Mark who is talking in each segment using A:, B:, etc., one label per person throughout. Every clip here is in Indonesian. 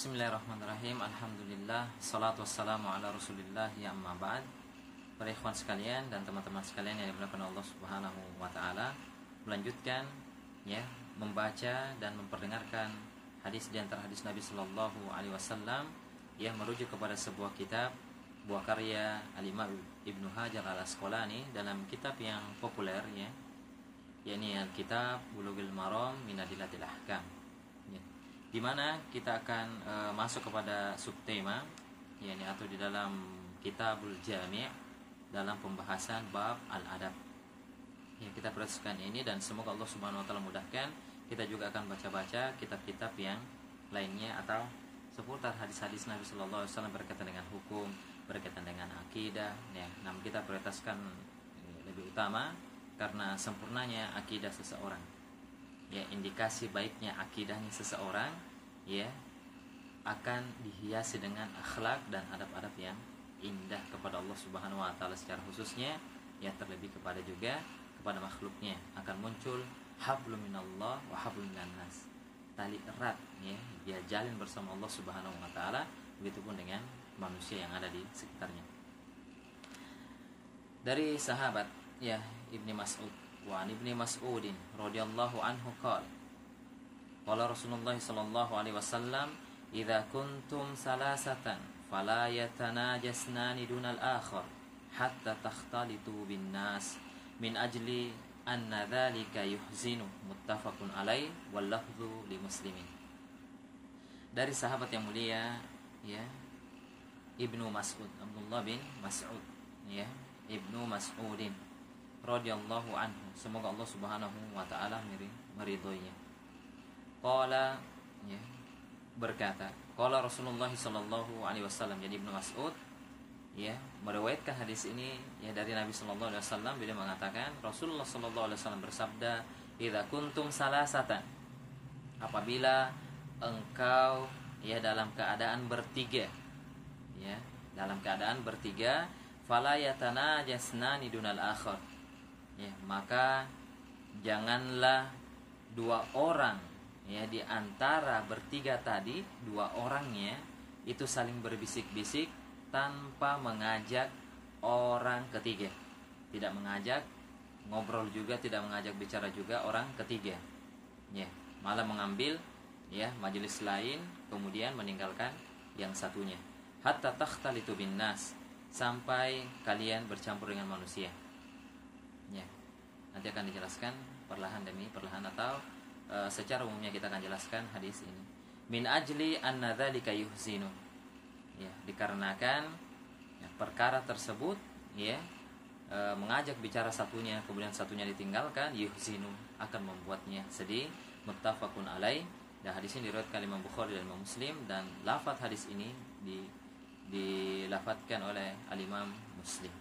A: Bismillahirrahmanirrahim. Alhamdulillah, salatu wassalamu ala rasulillah, ya amma ba'd. Para ikhwan sekalian dan teman-teman sekalian yang dimuliakan Allah subhanahu wa ta'ala, melanjutkan membaca dan memperdengarkan hadis di antara hadis Nabi sallallahu alaihi wasallam yang merujuk kepada sebuah kitab, buah karya Al-Imam Ibnu Hajar Al-Asqalani dalam kitab yang populer yakni Al-Kitab Bulughul Maram min Adillatil Ahkam, di mana kita akan masuk kepada subtema atau di dalam Kitabul Jami' dalam pembahasan bab al-adab. Kita perhatikan ini dan semoga Allah Subhanahu wa taala mudahkan. Kita juga akan baca-baca kitab-kitab yang lainnya atau seputar hadis-hadis Nabi sallallahu alaihi wasallam berkaitan dengan hukum, berkaitan dengan akidah. Namun kita prioritaskan lebih utama karena sempurnanya akidah seseorang. Indikasi baiknya akidahnya seseorang akan dihiasi dengan akhlak dan adab-adab yang indah kepada Allah Subhanahu wa taala secara khususnya, terlebih kepada kepada makhluknya akan muncul hablum minallah wa hablum minannas, tali erat dia jalin bersama Allah Subhanahu wa taala, begitupun dengan manusia yang ada di sekitarnya. Dari sahabat Ibnu Mas'ud, wa an Ibnu Mas'udin radhiyallahu anhu qala Rasulullah sallallahu alaihi wasallam, idza kuntum salasatan fala yatanajasnani dunal akhar hatta takhtalitu bin nas min ajli anna dzalika yuhzinu, muttafaqun alaih wal lafdhu li muslimin. Dari sahabat yang mulia Ibnu Mas'ud, Abdullah bin Mas'ud Ibnu Mas'udin radhiyallahu anhu, semoga Allah Subhanahu wa taala meridhoinya. Qala berkata, qala Rasulullah sallallahu alaihi wasallam, jadi Ibnu Mas'ud meriwayatkan hadis ini dari Nabi sallallahu alaihi wasallam. Beliau mengatakan Rasulullah sallallahu alaihi wasallam bersabda, idza kuntum salasatan, apabila engkau dalam keadaan bertiga dalam keadaan bertiga, fala yatanajasnani dunal akhar, maka janganlah dua orang di antara bertiga tadi, dua orangnya itu saling berbisik-bisik tanpa mengajak orang ketiga, tidak mengajak ngobrol juga, tidak mengajak bicara juga orang ketiga, malah mengambil majelis lain kemudian meninggalkan yang satunya. Hatta takhtalitu bin nas, sampai kalian bercampur dengan manusia. Nanti akan dijelaskan perlahan demi perlahan, atau secara umumnya kita akan jelaskan hadis ini. Min ajli anna dzalika yuhzinu, dikarenakan perkara tersebut mengajak bicara satunya kemudian satunya ditinggalkan, yuhzinu, akan membuatnya sedih. Muttafaqun alaih, dan hadis ini diriwayatkan Imam Bukhari dan Imam Muslim, dan lafaz hadis ini dilafatkan oleh Al-Imam Muslim.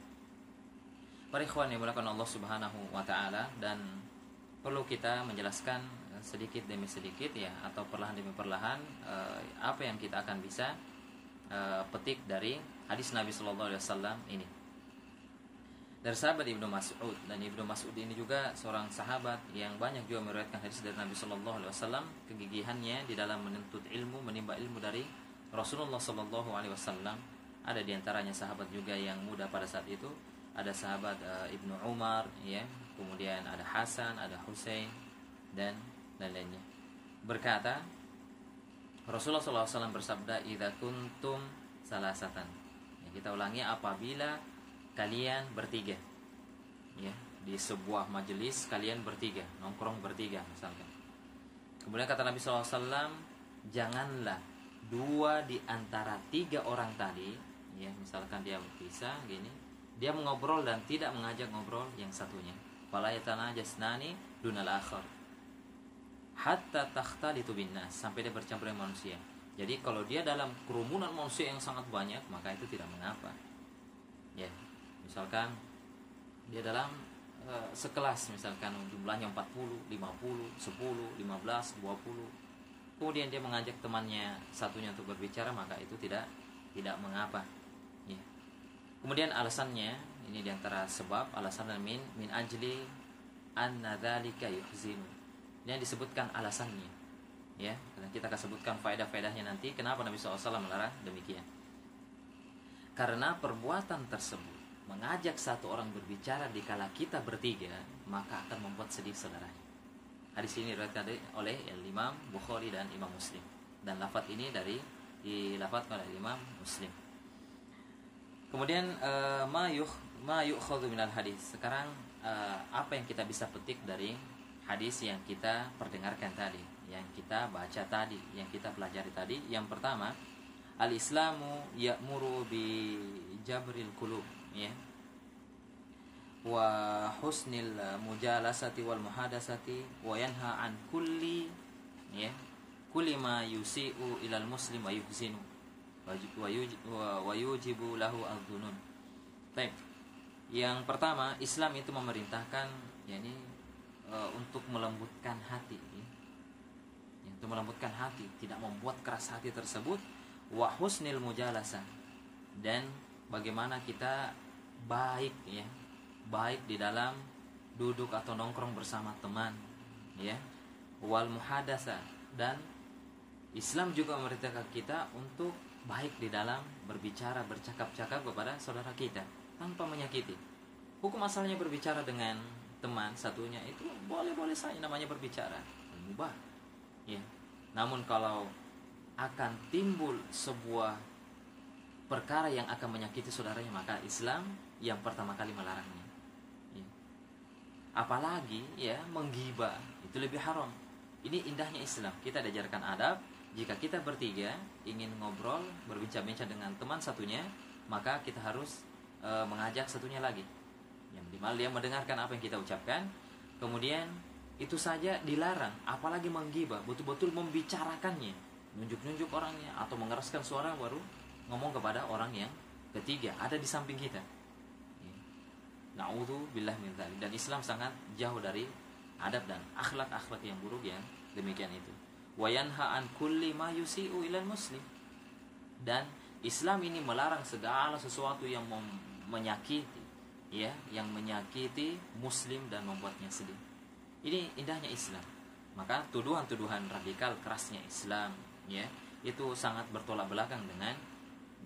A: Para ikhwan yang dimuliakan Allah Subhanahu wa taala, dan perlu kita menjelaskan sedikit demi sedikit atau perlahan demi perlahan apa yang kita akan bisa petik dari hadis Nabi sallallahu alaihi wasallam ini. Dari sahabat Ibnu Mas'ud, dan Ibnu Mas'ud ini juga seorang sahabat yang banyak juga meriwayatkan hadis dari Nabi sallallahu alaihi wasallam. Kegigihannya di dalam menuntut ilmu, menimba ilmu dari Rasulullah sallallahu alaihi wasallam. Ada di antaranya sahabat juga yang muda pada saat itu. Ada sahabat Ibnu Umar, kemudian ada Hasan, ada Husain, dan lainnya. Berkata Rasulullah SAW bersabda, idza kuntum salasatan, kita ulangi, apabila kalian bertiga, di sebuah majelis kalian bertiga, nongkrong bertiga misalkan. Kemudian kata Nabi SAW, janganlah dua di antara tiga orang tadi, misalkan dia berpisah gini, dia mengobrol dan tidak mengajak ngobrol yang satunya. Fala yatanajasnani dunal akhar hatta takhtalitu bin nas, sampai dia bercampur dengan manusia. Jadi kalau dia dalam kerumunan manusia yang sangat banyak, maka itu tidak mengapa. Misalkan dia dalam sekelas, misalkan jumlahnya 40, 50, 10, 15, 20. Kemudian dia mengajak temannya satunya untuk berbicara, maka itu tidak mengapa. Kemudian alasannya ini diantara sebab alasan min ajli anna dzalika yuhzinu. Yang disebutkan alasannya, Ya, dan kita akan sebutkan faedah-faedahnya nanti kenapa Nabi SAW melarang demikian. Karena perbuatan tersebut mengajak satu orang berbicara di kala kita bertiga, maka akan membuat sedih saudaranya. Hadis ini diriwayatkan oleh Imam Bukhari dan Imam Muslim, dan lafaz ini dilafadzkan oleh Imam Muslim. Kemudian ma yu'khadhu minal hadis. Sekarang apa yang kita bisa petik dari hadis yang kita perdengarkan tadi, yang kita baca tadi, yang kita pelajari tadi? Yang pertama, al-Islamu ya'muru bi jabril qulub, ya, wa husnil mujalasati wal muhadasati, wa yanha an kulli, ya, kulli ma yusi'u ilal muslim wa yuhzinu wa yujibu lahu al-dhunun. Baik. Yang pertama, Islam itu memerintahkan, yakni untuk melembutkan hati, ya. Untuk melembutkan hati, tidak membuat keras hati tersebut. Wa husnil mujalasah, dan bagaimana kita baik, ya, baik di dalam duduk atau nongkrong bersama teman, ya. Wal muhadasa, dan Islam juga memerintahkan kita untuk baik di dalam berbicara, bercakap-cakap kepada saudara kita tanpa menyakiti. Hukum asalnya berbicara dengan teman satunya itu boleh-boleh saja namanya berbicara, mubah, ya. Namun kalau akan timbul sebuah perkara yang akan menyakiti saudaranya, maka Islam yang pertama kali melarangnya, ya. Apalagi, ya, menggibah, itu lebih haram. Ini indahnya Islam. Kita diajarkan adab. Jika kita bertiga ingin ngobrol, berbincang-bincang dengan teman satunya, maka kita harus mengajak satunya lagi, yang minimal dia mendengarkan apa yang kita ucapkan. Kemudian itu saja dilarang, apalagi menggibah, betul-betul membicarakannya, nunjuk-nunjuk orangnya, atau mengeraskan suara baru ngomong kepada orang yang ketiga ada di samping kita. Na'udzubillah min dzalik. Dan Islam sangat jauh dari adab dan akhlak-akhlak yang buruk yang demikian itu. Wa yanha an kulli ma yusi'u ilal muslim. Dan Islam ini melarang segala sesuatu yang menyakiti, ya, yang menyakiti muslim dan membuatnya sedih. Ini indahnya Islam. Maka tuduhan-tuduhan radikal kerasnya Islam, ya, itu sangat bertolak belakang dengan,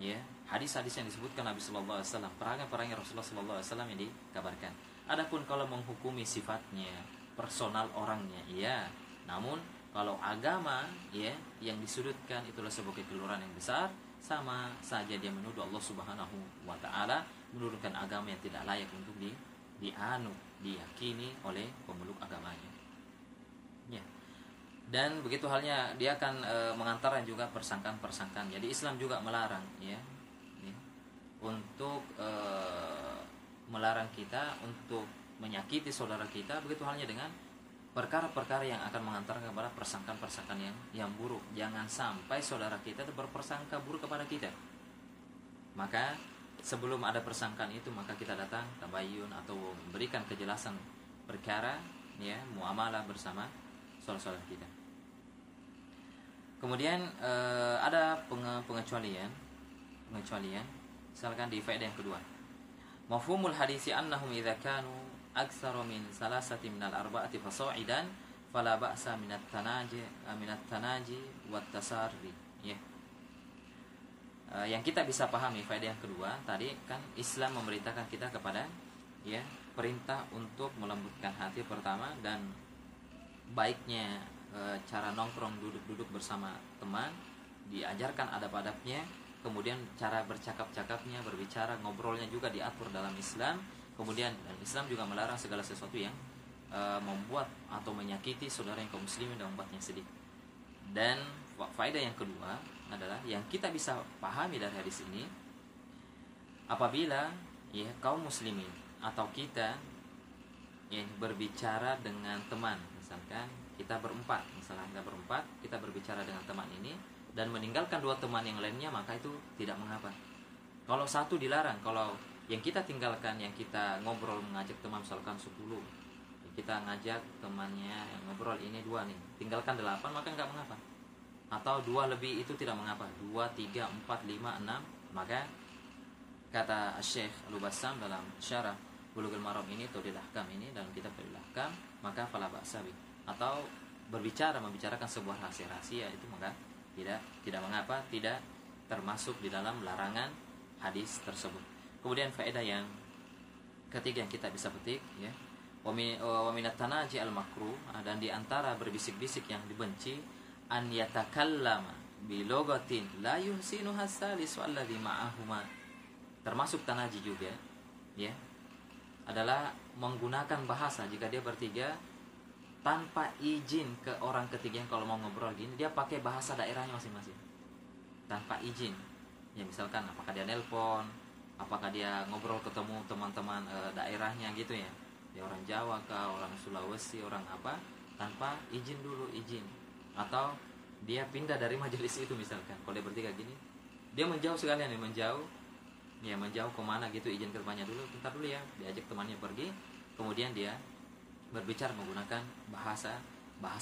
A: ya, hadis-hadis yang disebutkan Nabi sallallahu alaihi wasallam, perangai-perangai Rasulullah sallallahu alaihi wasallam yang dikabarkan. Adapun kalau menghukumi sifatnya, personal orangnya, iya. Namun kalau agama, ya, yang disudutkan itulah sebagai keluaran yang besar, sama saja dia menuduh Allah Subhanahu wa taala, menurunkan agama yang tidak layak untuk dianut, diyakini oleh pemeluk agamanya. Ya. Dan begitu halnya dia akan mengantarkan juga persangkaan-persangkaan. Jadi Islam juga melarang, ya, untuk melarang kita untuk menyakiti saudara kita. Begitu halnya dengan perkara-perkara yang akan mengantarkan kepada persangkaan-persangkaan yang buruk. Jangan sampai saudara kita itu berpersangka buruk kepada kita. Maka sebelum ada persangkaan itu, maka kita datang tabayyun atau memberikan kejelasan perkara, ya, muamalah bersama saudara-saudara kita. Kemudian ada pengecualian. Misalkan di faedah yang kedua, mafhumul hadisi annahum idza kanu aktsara min salasati minal arba'ati fasa'idan fala ba'sa minat tanaji wat tasarri, ya. Yang kita bisa pahami faedah yang kedua tadi kan, Islam memerintahkan kita kepada, ya, perintah untuk melembutkan hati pertama, dan baiknya cara nongkrong, duduk-duduk bersama teman, diajarkan adab-adabnya. Kemudian cara bercakap-cakapnya, berbicara, ngobrolnya juga diatur dalam Islam. Kemudian Islam juga melarang segala sesuatu yang membuat atau menyakiti saudara yang kaum muslimin dan membuatnya sedih. Dan faedah yang kedua adalah yang kita bisa pahami dari hadis ini, apabila, ya, kaum muslimin atau kita yang berbicara dengan teman, misalkan kita berempat, kita berbicara dengan teman ini dan meninggalkan dua teman yang lainnya, maka itu tidak mengapa. Kalau satu dilarang, kalau yang kita tinggalkan, yang kita ngobrol mengajak teman misalkan 10, kita ngajak temannya yang ngobrol ini 2 nih, tinggalkan 8, maka enggak mengapa. Atau 2 lebih itu tidak mengapa, 2, 3, 4, 5, 6. Maka kata Syekh Al-Bassam dalam syarah Bulughul Maram ini, atau Ahkam ini, dalam kitab Ahkam, maka fala ba'sa bi, atau membicarakan sebuah rahasia itu, maka tidak mengapa, tidak termasuk di dalam larangan hadis tersebut. Kemudian faedah yang ketiga yang kita bisa petik, ya, wa minat tanaji al makruh, dan di antara berbisik-bisik yang dibenci, an yatakallama bi logatin la yuhsinu hasalis walladhi ma'ahuma. Termasuk tanaji juga, ya, adalah menggunakan bahasa jika dia bertiga tanpa izin ke orang ketiga yang kalau mau ngobrol gini dia pakai bahasa daerahnya masing-masing tanpa izin. Ya misalkan apakah dia nelpon, apakah dia ngobrol ketemu teman-teman daerahnya gitu ya. Dia orang Jawa kah, orang Sulawesi, orang apa, tanpa izin dulu izin. Atau dia pindah dari majelis itu misalkan. Kalau dia bertiga gini, dia menjauh sekalian, dia menjauh. Ya menjauh kemana gitu, izin ke temannya dulu, bentar dulu ya, diajak temannya pergi, kemudian dia berbicara menggunakan bahasa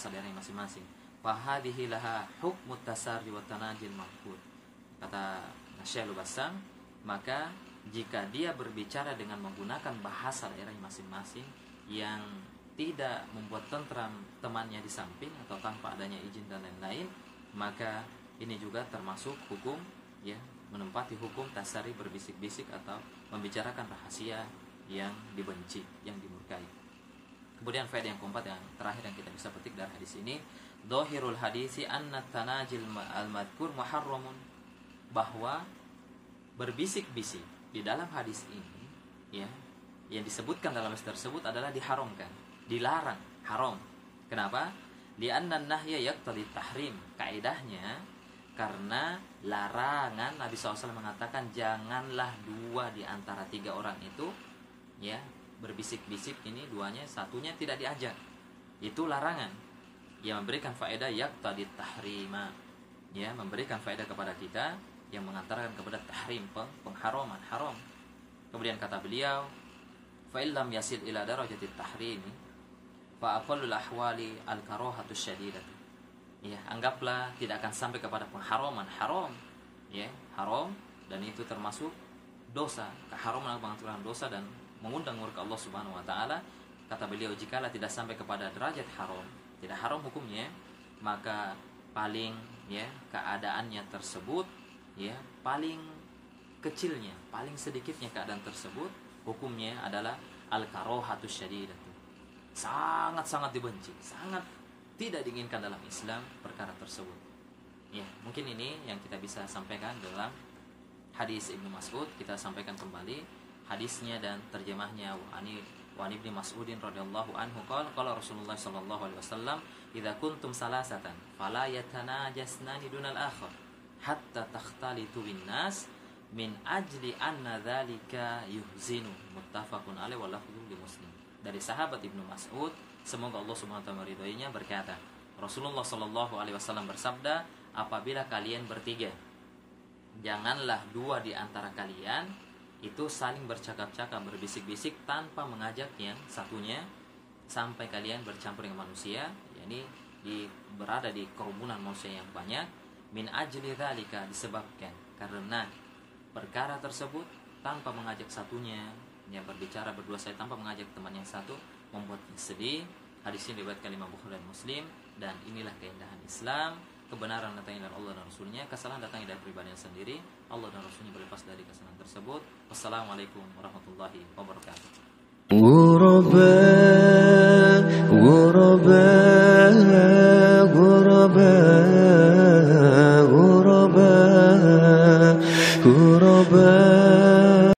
A: daerah masing-masing. Fahadhihi laha hukmu tasarri wa tanajil mahfud. Kata Syekh Bassam, maka jika dia berbicara dengan menggunakan bahasa daerah masing-masing yang tidak membuat tentram temannya di samping atau tanpa adanya izin dan lain-lain, maka ini juga termasuk hukum, ya, menempati hukum tasari, berbisik-bisik atau membicarakan rahasia yang dibenci, yang dimurkai. Kemudian faedah yang keempat, yang terakhir yang kita bisa petik dari hadis ini, dhahirul hadisi anna tanajil al-madhkur muharramun, bahwa berbisik-bisik di dalam hadis ini, ya, yang disebutkan dalam hadis tersebut adalah diharamkan, dilarang, haram. Kenapa? Li'anna nahya yaqtadi tahrim. Kaidahnya karena larangan Nabi SAW mengatakan janganlah dua di antara tiga orang itu, ya, berbisik-bisik, ini duanya, satunya tidak diajak. Itu larangan yang memberikan faedah yaqtadi tahrima, ya, memberikan faedah kepada kita yang mengantarkan kepada tahrim, pengharaman, haram. Kemudian kata beliau, fa illam yasil ila darajati tahrim fa aqallul ahwali al karahatu syadidatu. Ya, anggaplah tidak akan sampai kepada pengharaman, haram, ya, haram, dan itu termasuk dosa, keharaman mengatakan dosa dan mengundang murka Allah Subhanahu wa taala. Kata beliau, jikalau tidak sampai kepada derajat haram, tidak haram hukumnya, maka paling, ya, keadaannya tersebut, ya, paling kecilnya, paling sedikitnya keadaan tersebut, hukumnya adalah al-karahatus syadidah. Sangat-sangat dibenci, sangat tidak diinginkan dalam Islam perkara tersebut. Ya, mungkin ini yang kita bisa sampaikan dalam hadis Ibnu Mas'ud. Kita sampaikan kembali hadisnya dan terjemahnya. Wa Ibnu Mas'udin radhiyallahu anhu qala Rasulullah sallallahu alaihi wasallam, "Idza kuntum salasatan fala yatanajasnani dunal akhar hatta takhtalitu bin nas min ajli anna dzalika yuhzinu." Muttafaqun alaihi wa lafdhu li Muslim. Dari sahabat Ibnu Mas'ud, semoga Allah Subhanahu wa taala meridhoinya, berkata, Rasulullah sallallahu alaihi wasallam bersabda, apabila kalian bertiga, janganlah dua di antara kalian itu saling bercakap-cakap, berbisik-bisik tanpa mengajak yang satunya, sampai kalian bercampur dengan manusia, yakni berada di kerumunan manusia yang banyak, min ajli dzalika, disebabkan karena perkara tersebut, tanpa mengajak satunya, yang berbicara berdua saya tanpa mengajak teman yang satu, membuat sedih. Hadis ini diriwayatkan Imam Bukhari dan Muslim. Dan inilah keindahan Islam, kebenaran datangnya dari Allah dan Rasulnya, kesalahan datangnya dari pribadinya sendiri. Allah dan Rasulnya berlepas dari kesalahan tersebut. Wassalamualaikum warahmatullahi wabarakatuh. غرباء غرباء غرباء